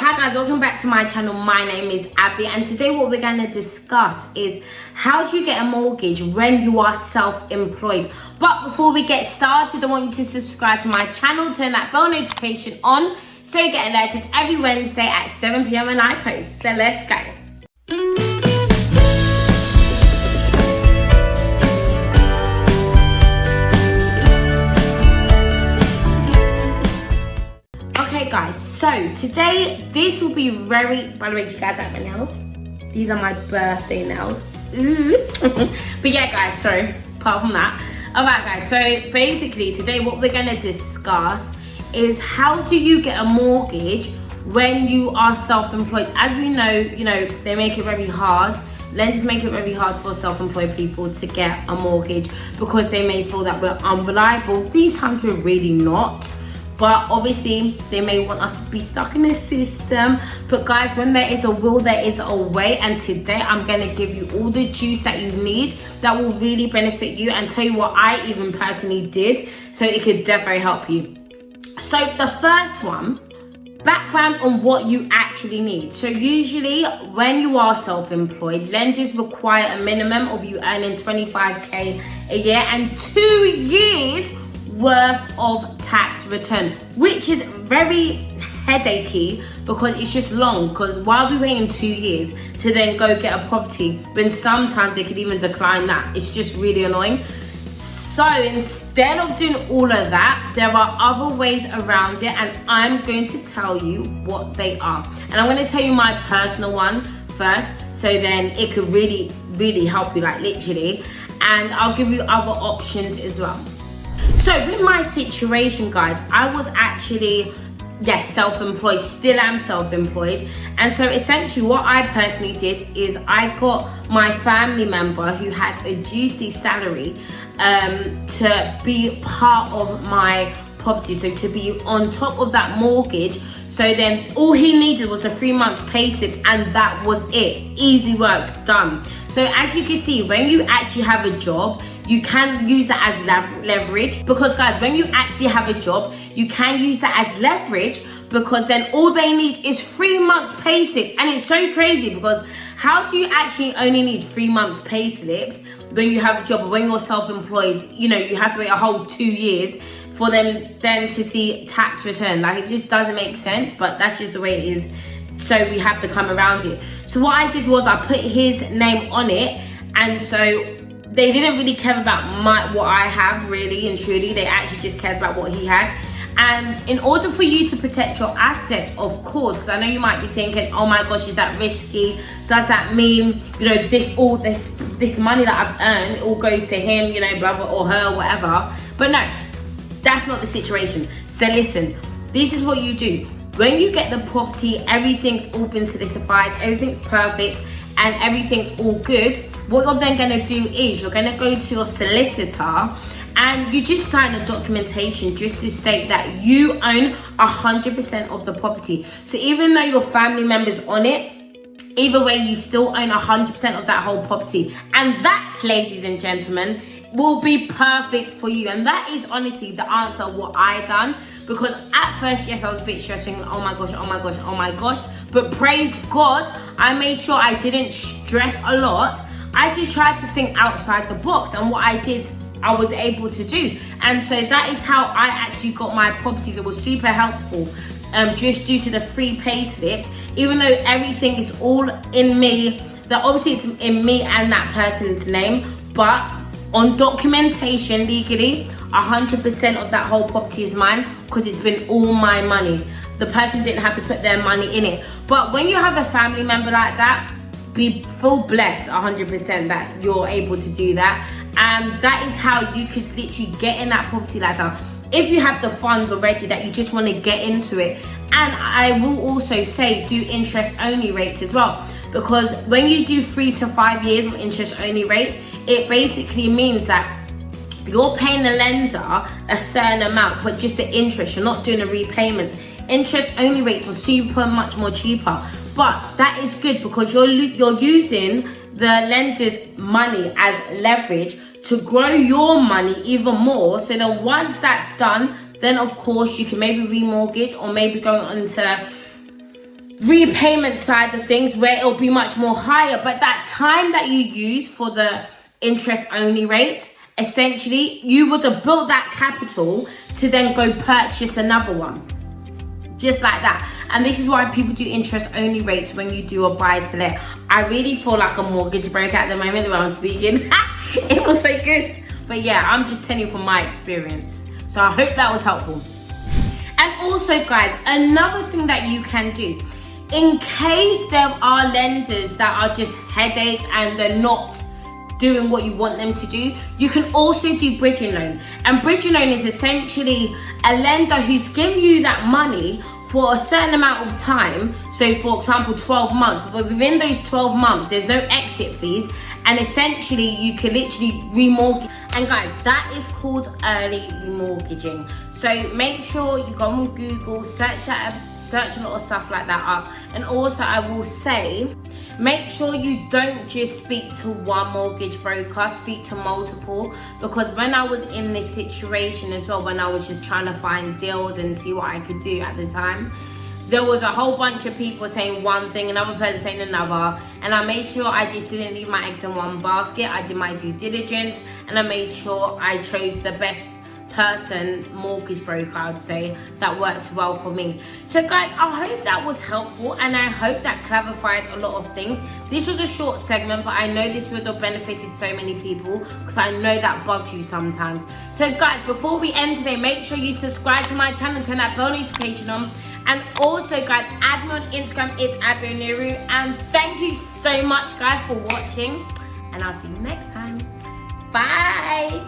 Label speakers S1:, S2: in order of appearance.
S1: Hi guys, welcome back to my channel. My name is Abby, and today what we're going to discuss is how do you get a mortgage when you are self-employed. But before we get started, I want you to subscribe to my channel, turn that bell notification on so you get alerted every Wednesday at 7 p.m. when I post. So let's go. Okay guys, so today this will be by the way, do you guys like my nails? These are my birthday nails. Ooh. But yeah guys, sorry, apart from that. Alright guys, so basically today what we're going to discuss is how do you get a mortgage when you are self-employed. As we know, they make it very hard. Lenders make it very hard for self-employed people to get a mortgage because they may feel that we're unreliable. These times we're really not. But obviously, they may want us to be stuck in a system. But guys, when there is a will, there is a way. And today, I'm going to give you all the juice that you need that will really benefit you and tell you what I even personally did. So it could definitely help you. So the first one, background on what you actually need. So usually, when you are self-employed, lenders require a minimum of you earning 25k a year and 2 years worth of tax return, which is very headachy because it's just long. Because while we're waiting 2 years to then go get a property, when sometimes they could even decline that, it's just really annoying. So instead of doing all of that, there are other ways around it, and I'm going to tell you what they are. And I'm going to tell you my personal one first, so then it could really help you, like literally, and I'll give you other options as well. So with my situation, guys, I was actually, self-employed, still am self-employed. And so essentially what I personally did is I got my family member who had a juicy salary to be part of my property, so to be on top of that mortgage. So then all he needed was a 3-month payslip, and that was it. Easy work, done. So as you can see, when you actually have a job, you can use that as leverage, because guys, when you actually have a job, you can use that as leverage, because then all they need is 3 months pay slips. And it's so crazy because how do you actually only need 3 months pay slips when you have a job? But when you're self-employed, you have to wait a whole 2 years for them then to see tax return. Like, it just doesn't make sense, but that's just the way it is. So we have to come around it. So what I did was I put his name on it, and so they didn't really care about what I have, really and truly. They actually just cared about what he had. And in order for you to protect your assets, of course, because I know you might be thinking, oh my gosh, is that risky? Does that mean, this money that I've earned all goes to him, blah, blah, or her, or whatever? But no, that's not the situation. So listen, this is what you do. When you get the property, everything's all been solidified, everything's perfect, and everything's all good. What you're then going to do is you're going to go to your solicitor and you just sign a documentation just to state that you own 100% of the property. So even though your family member's on it, either way, you still own 100% of that whole property. And that, ladies and gentlemen, will be perfect for you. And that is honestly the answer of what I done. Because at first, yes, I was a bit stressed, thinking, oh my gosh, oh my gosh, oh my gosh. But praise God, I made sure I didn't stress a lot. I just tried to think outside the box, and what I did, I was able to do. And so that is how I actually got my properties. It was super helpful, just due to the free pay slips. Even though everything is all in me, that obviously it's in me and that person's name, but on documentation legally, 100% of that whole property is mine because it's been all my money. The person didn't have to put their money in it. But when you have a family member like that, feel blessed 100% that you're able to do that. And that is how you could literally get in that property ladder. If you have the funds already that you just want to get into it. And I will also say do interest only rates as well. Because when you do 3 to 5 years of interest only rates, it basically means that you're paying the lender a certain amount, but just the interest, you're not doing the repayments. Interest only rates are super much more cheaper. But that is good because you're using the lender's money as leverage to grow your money even more. So then once that's done, then of course you can maybe remortgage or maybe go on to repayment side of things where it'll be much more higher. But that time that you use for the interest only rate, essentially you would have built that capital to then go purchase another one. Just like that. And this is why people do interest only rates when you do a buy to let. I really feel like a mortgage broker at the moment when I'm speaking. It was so good. But yeah, I'm just telling you from my experience. So I hope that was helpful. And also guys, another thing that you can do, in case there are lenders that are just headaches and they're not doing what you want them to do, you can also do bridging loan. And bridging loan is essentially a lender who's giving you that money for a certain amount of time. So for example, 12 months, but within those 12 months, there's no exit fees. And essentially you can literally remortgage. And guys, that is called early remortgaging. So make sure you go on Google, search a lot of stuff like that up. And also I will say, make sure you don't just speak to one mortgage broker, speak to multiple. Because when I was in this situation as well, when I was just trying to find deals and see what I could do at the time, there was a whole bunch of people saying one thing, another person saying another, and I made sure I just didn't leave my eggs in one basket. I did my due diligence, and I made sure I chose the best person, mortgage broker, I would say, that worked well for me. So guys, I hope that was helpful, and I hope that clarified a lot of things. This was a short segment, but I know this would have benefited so many people, because I know that bugs you sometimes. So guys, before we end today, make sure you subscribe to my channel and turn that bell notification on. And also guys, add me on Instagram, it's @Oniru. And thank you so much guys for watching, and I'll see you next time. Bye.